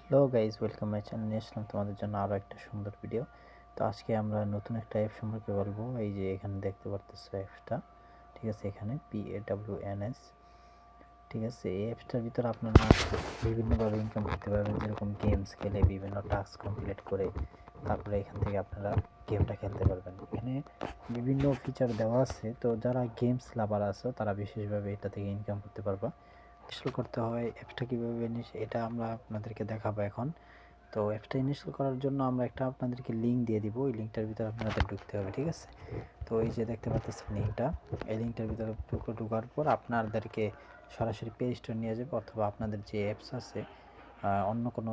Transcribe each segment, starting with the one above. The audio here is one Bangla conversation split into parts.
Hello guys, welcome my channel. নিয়ে আসলাম তোমাদের জন্য আরও একটা সুন্দর ভিডিও। তো আজকে আমরা নতুন একটা অ্যাপ সম্পর্কে বলবো। এই যে এখানে দেখতে পারতেছো অ্যাপসটা, ঠিক আছে? এখানে PAWNS, ঠিক আছে? এই অ্যাপসটার ভিতরে আপনারা বিভিন্নভাবে ইনকাম করতে পারবেন, যেরকম গেমস খেলে বিভিন্ন টাস্ক কমপ্লিট করে তারপরে এখান থেকে আপনারা গেমটা খেলতে পারবেন। এখানে বিভিন্ন ফিচার দেওয়া আছে, তো যারা গেমস লাভার আছো তারা বিশেষভাবে এটা থেকে ইনকাম করতে পারবা। ইনস্টল করতে হয় অ্যাপসটা কীভাবে এটা আমরা আপনাদেরকে দেখাবো এখন। তো অ্যাপসটা ইনস্টল করার জন্য আমরা আপনাদেরকে লিঙ্ক দিয়ে দিব, ওই লিঙ্কটার ভিতরে আপনাদের ঢুকতে হবে, ঠিক আছে? তো এই যে দেখতে পাচ্ছেন লিঙ্কটা, এই লিঙ্কটার ভিতরে ঢোকার পর আপনাদেরকে সরাসরি প্লে স্টোর নিয়ে যাবে, অথবা আপনাদের যে অ্যাপস আছে অন্য কোনো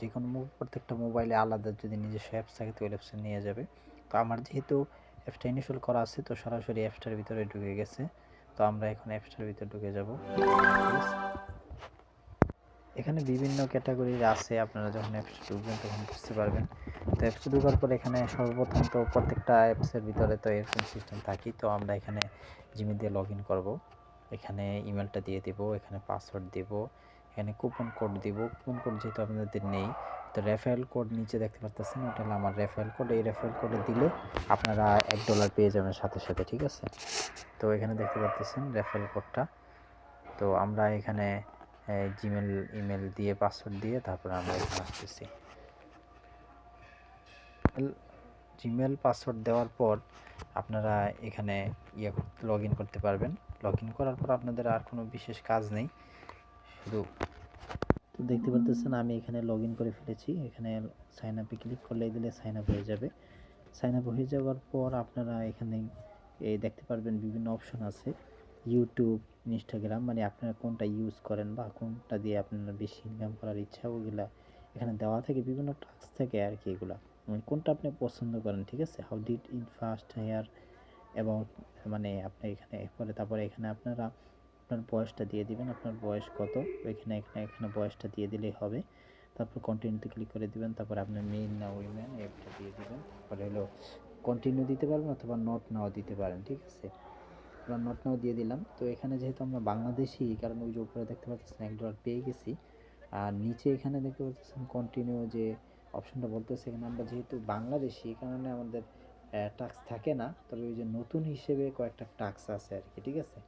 যে কোনো প্রত্যেকটা মোবাইলে আলাদা যদি নিজস্ব অ্যাপস থাকে তো ওই অ্যাপসে নিয়ে যাবে। তো আমার যেহেতু অ্যাপসটা ইনস্টল করা আছে তো সরাসরি অ্যাপসটার ভিতরে ঢুকে গেছে। তো আমরা এখন অ্যাপসটার ভিতরে ঢুকে যাব, ঠিক আছে? এখানে বিভিন্ন ক্যাটাগরির আছে, আপনারা যখন অ্যাপসে ঢুকবেন তখন বুঝতে পারবেন। তো অ্যাপসে ঢোকার পর এখানে সর্বপ্রথম তো প্রত্যেকটা অ্যাপসের ভিতরে তো এরকম সিস্টেম থাকি। তো আমরা এখানে জিমেল দিয়ে লগ ইন করবো, এখানে ইমেলটা দিয়ে দিব, এখানে পাসওয়ার্ড দিব, এখানে কুপন কোড দিব। কুপন কোড যেহেতু আপনাদের নেই, তো রেফারেল কোড নিচে দেখতে পাচ্ছেন, ওটা হলো আমার রেফারেল কোড। এই রেফারেল কোডে দিলে আপনারা $1 পেয়ে যাবেন সাথে সাথে, ঠিক আছে? তো এখানে দেখতে পাচ্ছেন রেফারেল কোডটা। তো আমরা এখানে জিমেল ইমেল দিয়ে পাসওয়ার্ড দিয়ে তারপরে আমরা এখানে আসতেছি। জিমেল পাসওয়ার্ড দেওয়ার পর আপনারা এখানে লগ ইন করতে পারবেন। লগ ইন করার পর আপনাদের আর কোনো বিশেষ কাজ নেই, শুধু তো দেখতে পাচ্ছেন আমি এখানে লগ ইন করে ফেলেছি। এখানে সাইন আপে ক্লিক করলে দিলে সাইন আপ হয়ে যাবে। সাইন আপ হয়ে যাওয়ার পর আপনারা এখানে দেখতে পারবেন বিভিন্ন অপশন আছে, ইউটিউব, ইনস্টাগ্রাম, মানে আপনারা কোনটা ইউজ করেন বা কোনটা দিয়ে আপনারা বেশি ইনকাম করার ইচ্ছা ওগুলা এখানে দেওয়া থাকে, বিভিন্ন টাস্ক থাকে আর কি। এগুলা মানে কোনটা আপনি পছন্দ করেন, ঠিক আছে? How did in first hear about, মানে আপনি এখানে তারপরে এখানে আপনারা আপনার বয়সটা দিয়ে দিবেন, আপনার বয়স কত, এখানে বয়সটা দিয়ে দিলেই হবে। তারপর কন্টিনিউতে ক্লিক করে দিবেন, তারপর আপনার মেইল না উইমেন এটা দিয়ে দিবেন। তারপরে হলো কন্টিনিউ দিতে পারবেন অথবা নট নাও দিতে পারেন, ঠিক আছে? আমরা নট নাও দিয়ে দিলাম। তো এখানে যেহেতু আমরা বাংলাদেশি, কারণ ওই যে উপরে দেখতে পাচ্ছেন $1 পেয়ে গেছি, আর নিচে এখানে দেখতে পাচ্ছেন কন্টিনিউ যে অপশনটা বলতেছে, এখানে আমরা যেহেতু বাংলাদেশি এই কারণে আমাদের টাস্ক থাকে না, তবে ওই যে নতুন হিসেবে কয়েকটা টাস্ক আছে আর কি, ঠিক আছে?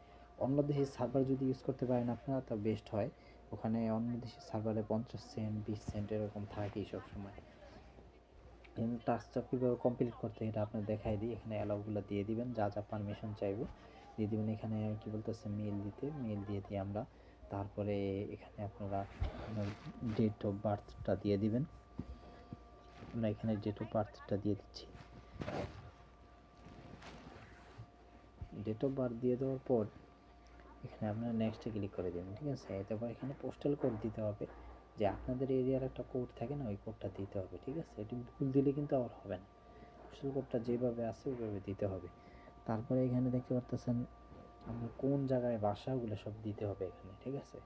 অন্য দেশের সার্ভার যদি ইউজ করতে পারেন আপনারা তা বেস্ট হয়। ওখানে অন্য দেশের সার্ভারে 50 সেন্ট 20 সেন্ট এরকম থাকেই সবসময়। এখানে টাস্কটা কীভাবে কমপ্লিট করতে এটা আপনার দেখাই দিই। এখানে অ্যালাউগুলো দিয়ে দিবেন, যা যা পারমিশন চাইবো দিয়ে দিবেন। এখানে কি বলতেছে মেল দিয়ে দিই আমরা। তারপরে এখানে আপনারা ডেট অফ বার্থটা দিয়ে দিবেন। আমরা এখানে ডেট অফ বার্থটা দিয়ে দিচ্ছি। ডেট অফ বার্থ দিয়ে দেওয়ার পর এখানে আপনারা নেক্সটে ক্লিক করে দেবেন, ঠিক আছে? তারপর এখানে পোস্টাল কোড দিতে হবে, যে আপনাদের এরিয়ার একটা কোড থাকে না, ওই কোডটা দিতে হবে, ঠিক আছে? এটি ভুল দিলে কিন্তু আবার হবে না, পোস্টাল কোডটা যেভাবে আছে ওইভাবে দিতে হবে। তারপরে এখানে দেখতে পাচ্ছেন আমরা কোন জায়গায় বাসা, ওগুলো সব দিতে হবে এখানে, ঠিক আছে?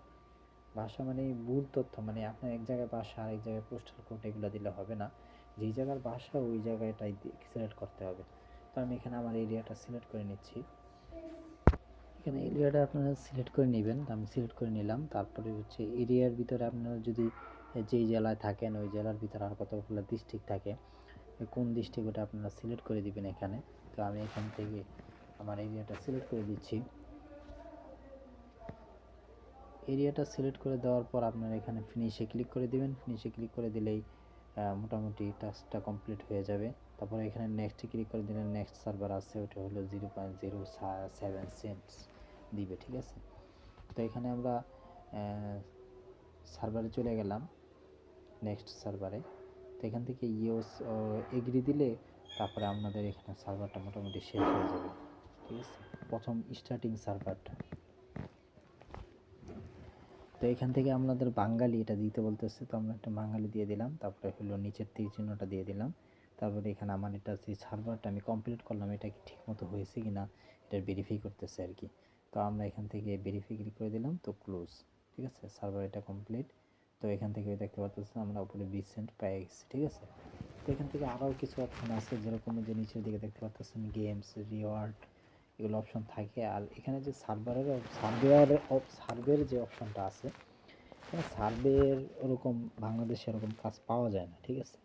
ভাষা মানে ভুল তথ্য, মানে আপনার এক জায়গায় ভাষা আর এক জায়গায় পোস্টাল কোড এগুলো দিলে হবে না, যেই জায়গার ভাষা ওই জায়গাটাই সিলেক্ট করতে হবে। তো আমি এখানে আমার এরিয়াটা সিলেক্ট করে নিচ্ছি। এখানে এরিয়াটা আপনারা সিলেক্ট করে নেবেন, আমি সিলেক্ট করে নিলাম। তারপরে হচ্ছে এরিয়ার ভিতরে আপনারা যদি যেই জেলায় থাকেন ওই জেলার ভিতরে আর কতগুলো ডিস্ট্রিক্ট থাকে, কোন ডিস্ট্রিক্ট ওটা আপনারা সিলেক্ট করে দিবেন এখানে। তো আমি এখান থেকে আমার এরিয়াটা সিলেক্ট করে দিচ্ছি। এরিয়াটা সিলেক্ট করে দেওয়ার পর আপনারা এখানে ফিনিশে ক্লিক করে দিবেন। ফিনিশে ক্লিক করে দিলেই মোটামুটি টাস্কটা কমপ্লিট হয়ে যাবে। তারপরে এখানে নেক্সটে ক্লিক করে দিলে নেক্সট সার্ভার আছে, ওটা হলো 0.07 সেন্টস দিবে, ঠিক আছে? তো এখানে আমরা সার্ভারে চলে গেলাম, নেক্সট সার্ভারে। তো এখান থেকে ইউস এগ্রি দিলে তারপরে আপনাদের এখানে সার্ভারটা মোটামুটি শেষ হয়ে যাবে, ঠিক আছে? প্রথম স্টার্টিং সার্ভারটা। তো এখান থেকে আপনাদের বাঙালি এটা দিতে বলতেছে, তো আমরা একটা বাঙালি দিয়ে দিলাম। তারপরে হলো নিচের তীর চিহ্নটা দিয়ে দিলাম। তারপরে এখানে আমার এটা যে সার্ভারটা আমি কমপ্লিট করলাম, এটা কি ঠিক মতো হয়েছে কি না এটা ভেরিফাই করতেছে আর কি। তো আমরা এখান থেকে ভেরিফাই ক্লিক করে দিলাম, তো ক্লোজ, ঠিক আছে? সার্ভার এটা কমপ্লিট। তো এখান থেকে দেখতে পাচ্ছেন আমরা উপরে 20 সেন্ট পেয়ে গেছি, ঠিক আছে? তো এখান থেকে আরও কিছু অপশন আছে, যেরকম যে নিচের দিকে দেখতে পাচ্ছেন গেমস, রিওয়ার্ড, এগুলো অপশন থাকে। আর এখানে যে সার্ভের যে অপশনটা আছে সার্ভের ওরকম বাংলাদেশে এরকম কাজ পাওয়া যায় না, ঠিক আছে।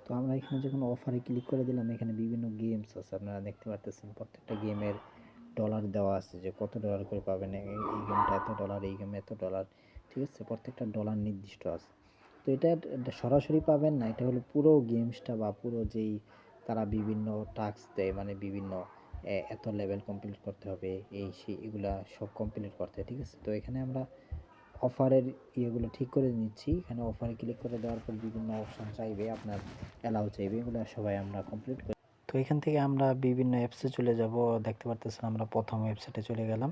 তো আমরা এখানে যখন অফারে ক্লিক করে দিলাম, এখানে বিভিন্ন গেমস আছে, আপনারা দেখতে পারতেছেন প্রত্যেকটা গেমের ডলার দেওয়া আছে যে কত ডলার করে পাবেন, এই গেমটা এত ডলার, এই গেমে এত ডলার, ঠিক আছে। প্রত্যেকটা ডলার নির্দিষ্ট আছে। তো এটা সরাসরি পাবেন না, এটা হলো পুরো গেমসটা বা পুরো যেই তারা বিভিন্ন টাস্ক দেয়, মানে বিভিন্ন এত লেভেল কমপ্লিট করতে হবে, এই সেই এগুলা সব কমপ্লিট করতে হয়, ঠিক আছে। তো এখানে আমরা অফারের ইয়েগুলো ঠিক করে নিচ্ছি। এখানে অফারে ক্লিক করে দেওয়ার পর বিভিন্ন অপশান চাইবে, আপনার অ্যালাউ চাইবে, এগুলো সবাই আমরা কমপ্লিট করি। তো এখান থেকে আমরা বিভিন্ন অ্যাপসে চলে যাব। দেখতে পারতেছেন আমরা প্রথম ওয়েবসাইটে চলে গেলাম।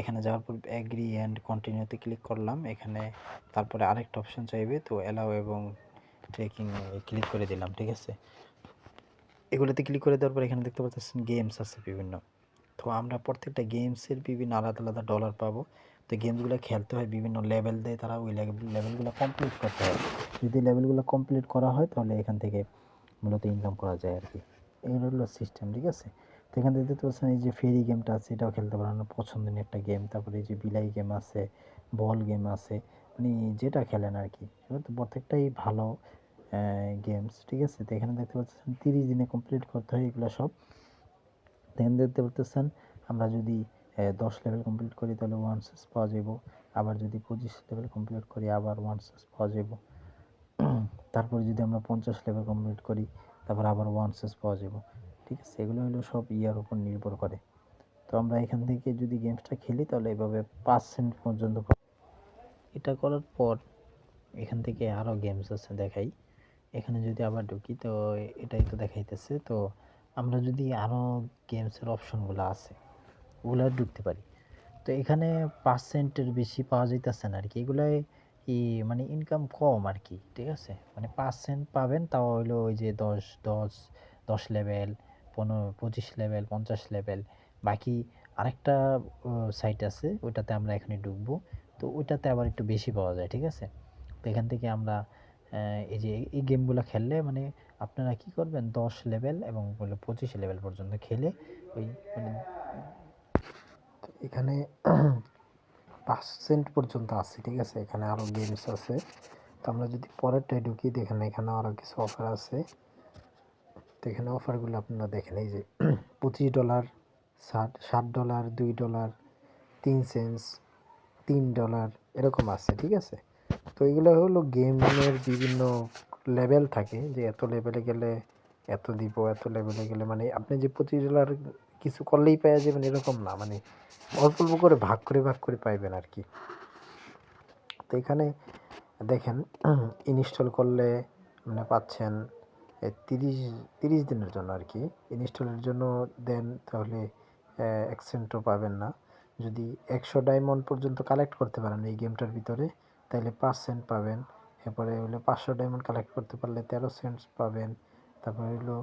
এখানে যাওয়ার পর অ্যাগ্রি অ্যান্ড কন্টিনিউতে ক্লিক করলাম। এখানে তারপরে আরেকটা অপশন চাইবে, তো অ্যালাউ এবং ট্রেকিং ক্লিক করে দিলাম, ঠিক আছে। এগুলোতে ক্লিক করে দেওয়ার পর এখানে দেখতে পাচ্ছেন গেমস আছে বিভিন্ন। তো আমরা প্রত্যেকটা গেমসের বিভিন্ন আলাদা আলাদা ডলার পাবো। তো গেমসগুলো খেলতে হয়, বিভিন্ন লেভেল দেয় তারা, ওই লেভেলগুলো কমপ্লিট করতে হয়। যদি লেভেলগুলো কমপ্লিট করা হয় তাহলে এখান থেকে মূলত ইনকাম করা যায় আর কি। এই হলো সিস্টেম, ঠিক আছে। তো এখান থেকে দেখতে পাচ্ছেন এই যে ফেরি গেমটা আছে, এটাও খেলতে পারেন, পছন্দের একটা গেম। তারপরে এই যে বিলাই গেম আছে, বল গেম আছে, মানে যেটা খেলেন আর কি, তো প্রত্যেকটাই ভালো গেমস, ঠিক আছে। তো এখানে দেখতে পাচ্ছেন 30 দিনে কমপ্লিট করতে হয় এগুলো সব। এখানে দেখতে পাচ্ছেন আমরা যদি 10 লেভেল কমপ্লিট করি তাহলে 1 সেস পাওয়া যাব। আবার যদি 25 লেভেল কমপ্লিট করি আবার 1 সেস পাওয়া যাব। তারপরে যদি আমরা 50 লেভেল কমপ্লিট করি তারপর আবার 1 সেস পাওয়া যাব, ঠিক আছে। এগুলো হলো সব ইয়ার উপর নির্ভর করে। তো আমরা এখান থেকে যদি গেমসটা খেলি তাহলে এভাবে 5 সেন্ট পর্যন্ত এটা করার পর এখান থেকে আরও গেমস আছে দেখাই। এখানে যদি আবার ঢুকি তো এটাই তো দেখাইতেছে। তো আমরা যদি আরও গেমসের অপশনগুলো আছে ওগুলো ঢুকতে পারি। তো এখানে পার্সেন্টের বেশি পাওয়া যাইতেছে না আর কি, এগুলাই মানে ইনকাম কম আর কি, ঠিক আছে। মানে পার্সেন্ট পাবেন তাও হইলো ওই যে 10 লেভেল, 25 লেভেল, 50 লেভেল। বাকি আরেকটা সাইট আছে, ওইটাতে আমরা এখানে ঢুকবো। তো ওইটাতে আবার একটু বেশি পাওয়া যায়, ঠিক আছে। তো এখান থেকে আমরা এই যে এই গেমগুলো খেললে মানে আপনারা কি করবেন, 10 লেভেল এবং 25 লেভেল পর্যন্ত খেলে ওই মানে এখানে 5 সেন্ট পর্যন্ত আছে, ঠিক আছে। এখানে আরও গেমস আছে। তো আমরা যদি পরেরটায় ঢুকি দেখেন এখানে আরও কিছু অফার আছে। তো এখানে অফারগুলো আপনারা দেখেন, এই যে $25, $60, $2, 3 সেন্টস, $3 এরকম আছে, ঠিক আছে। তো এগুলো হলো গেমের বিভিন্ন লেভেল থাকে, যে এত লেভেলে গেলে এত দিব, এত লেভেলে গেলে মানে আপনি যে $25 কিছু করলেই পেয়ে যাবেন এরকম না, মানে অল্প অল্প করে ভাগ করে পাইবেন আর কি। তো এখানে দেখেন ইনস্টল করলে আপনি পাচ্ছেন 30 দিনের জন্য আর কি। ইনস্টলের জন্য দেন তাহলে 1 সেন্টও পাবেন না। যদি 100 ডায়মন্ড পর্যন্ত কালেক্ট করতে পারেন এই গেমটার ভিতরে তাহলে 5 সেন্ট পাবেন। এরপরে হলো 500 ডায়মন্ড কালেক্ট করতে পারলে 13 সেন্ট পাবেন। তারপরে হলো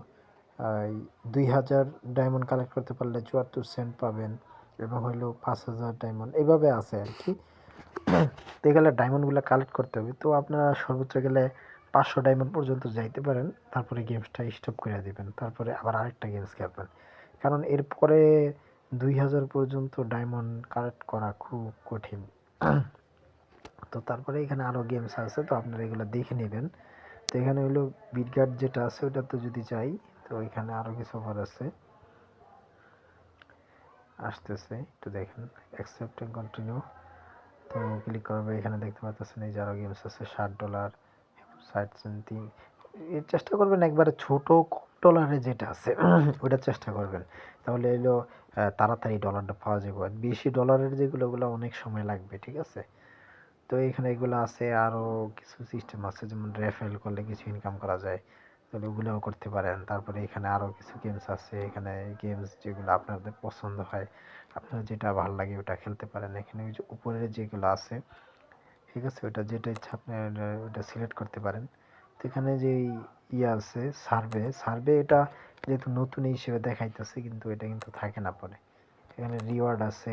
2000 ডায়মন্ড কালেক্ট করতে পারলে 74 সেন্ট পাবেন। এবং হলো 5000 ডায়মন্ড, এইভাবে আছে আর কি। তো গেলে ডায়মন্ডগুলো কালেক্ট করতে হবে। তো আপনারা সর্বোচ্চ গেলে 500 ডায়মন্ড পর্যন্ত যাইতে পারেন, তারপরে গেমসটা স্টপ করে দিবেন, তারপরে আবার আরেকটা গেমস খেলবেন। কারণ এরপরে 2000 পর্যন্ত ডায়মন্ড কালেক্ট করা খুব কঠিন। তো তারপরে এখানে আরও গেমস আছে, তো আপনারা এগুলো দেখে নেবেন। তো এখানে হলো বিটগার্ড যেটা আছে ওটা তো যদি চাই, তো এখানে আরও কিছু অফার আছে, আসতেছে একটু দেখেন। অ্যাকসেপ্ট এন্ড কন্টিনিউ, তো ক্লিক করবে। এখানে দেখতে পাচ্ছেন এই যে আরও গেমস আছে, $60, 60 সেন্ট। এর চেষ্টা করবেন একবারে ছোট কম ডলারে যেটা আছে ওইটা চেষ্টা করবেন, তাহলে এলো তাড়াতাড়ি ডলারটা পাওয়া যাবে। আর বেশি ডলারের যেগুলো ওগুলো অনেক সময় লাগবে, ঠিক আছে। তো এখানে এগুলো আছে, আরও কিছু সিস্টেম আছে, যেমন রেফারেল করলে কিছু ইনকাম করা যায়, তাহলে ওগুলোও করতে পারেন। তারপরে এখানে আরও কিছু গেমস আছে, এখানে গেমস যেগুলো আপনাদের পছন্দ হয়, আপনার যেটা ভালো লাগে ওটা খেলতে পারেন। এখানে ওই যে উপরের যেগুলো আছে, ঠিক আছে, ওটা যেটা ইচ্ছা আপনি ওটা সিলেক্ট করতে পারেন। তো এখানে যে ইয়ে আছে সার্ভে, এটা যেহেতু নতুন হিসেবে দেখাইতেছে, কিন্তু এটা কিন্তু থাকে না পরে। এখানে রিওয়ার্ড আছে,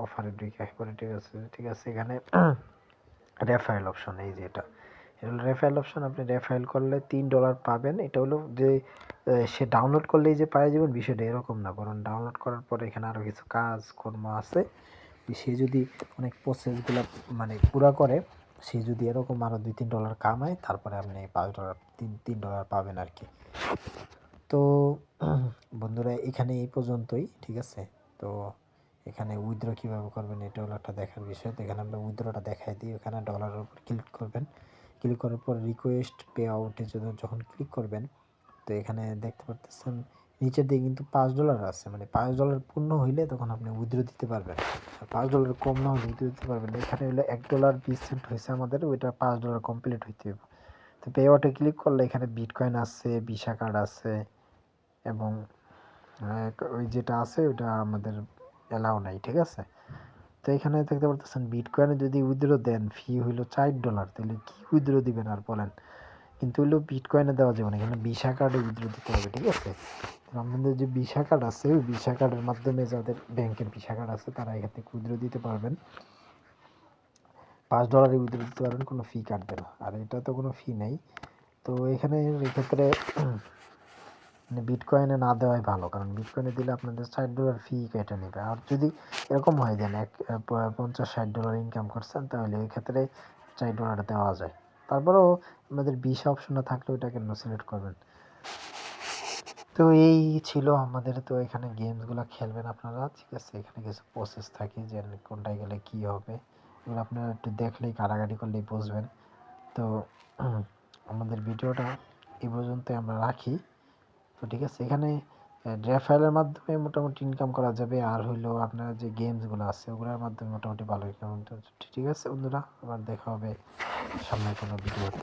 অফারে ঢুকে পরে, ঠিক আছে, ঠিক আছে। এখানে রেফারেল অপশন, এই যে এটা হলো রেফারেল অপশন। আপনি রেফারেল করলে $3 পাবেন। এটা হলো যে সে ডাউনলোড করলেই যে পাওয়া যাবেন বিষয়টা এরকম না, বরং ডাউনলোড করার পরে এখানে আরও কিছু কাজ কর্ম আছে, সে যদি অনেক প্রসেসগুলো মানে পুরা করে, সে যদি এরকম আরও $2-3 কামায়, তারপরে আপনি $5 $3 পাবেন আর কি। তো বন্ধুরা এখানে এই পর্যন্তই, ঠিক আছে। তো এখানে উইথড্র কীভাবে করবেন এটা হলো একটা দেখার বিষয়। তো এখানে আমরা উইথড্রটা দেখাই দিই। ওখানে ডলারের উপর ক্লিক করবেন, ক্লিক করার পর রিকোয়েস্ট পে আউটে যখন ক্লিক করবেন, তো এখানে দেখতে পারতেছেন নিচের দিকে কিন্তু $5 আছে, মানে $5 পূর্ণ হইলে তখন আপনি উইথড্র দিতে পারবেন। আর $5 কম না হলে উইথড্র দিতে পারবেন না। এখানে হলো $1.20 হয়েছে আমাদের, ওইটা $5 কমপ্লিট হইতে হবে। তো পে আউটে ক্লিক করলে এখানে বিটকয়েন আছে, ভিসা কার্ড আছে, এবং ওই যেটা আছে ওইটা আমাদের অ্যালাউ নাই, ঠিক আছে। তো এখানে দেখতে পারতেছেন বিটকয়েনে যদি উইথড্র দেন ফি হইলো $4, তাহলে কি উইথড্র দিবেন আর বলেন। কিন্তু হইলো বিটকয়েনে দেওয়া যাবে না, এখানে ভিসা কার্ডে উইথড্র দিতে হবে, ঠিক আছে। আপনাদের যে ভিসা কার্ড আছে ওই ভিসা কার্ডের মাধ্যমে, যাদের ব্যাংকের ভিসা কার্ড আছে তারা এখান থেকে উইথড্র দিতে পারবেন। $5 উইথড্র দিতে পারবেন, কোনো ফি কাটবে না। আর এটা তো কোনো ফি নেই। তো এখানে এক্ষেত্রে মানে বিটকয়েনে না দেওয়াই ভালো, কারণ বিটকয়েনে দিলে আপনাদের $60 ফি কেটে নেবে। আর যদি এরকম হয় দেন $50-60 ইনকাম করছেন, তাহলে ওই ক্ষেত্রে $4 দেওয়া যায়। তারপরেও আমাদের ভিসা অপশনটা থাকলে ওইটা কেন সিলেক্ট করবেন। তো এই ছিল আমাদের। তো এখানে গেমসগুলো খেলবেন আপনারা, ঠিক আছে। এখানে কিছু প্রসেস থাকে যে কোনটায় গেলে কী হবে, এগুলো আপনারা একটু দেখলেই কাটাকাটি করলেই বুঝবেন। তো আমাদের ভিডিওটা এই পর্যন্ত আমরা রাখি। তো ঠিক আছে, এখানে ড্রাফাইলের মাধ্যমে মোটামুটি ইনকাম করা যাবে। আর হইলো আপনার যে গেমসগুলো আছে ওগুলোর মাধ্যমে মোটামুটি ভালো ইনকাম। ঠিক আছে বন্ধুরা, আবার দেখা হবে সামনে কোনো ভিডিওতে।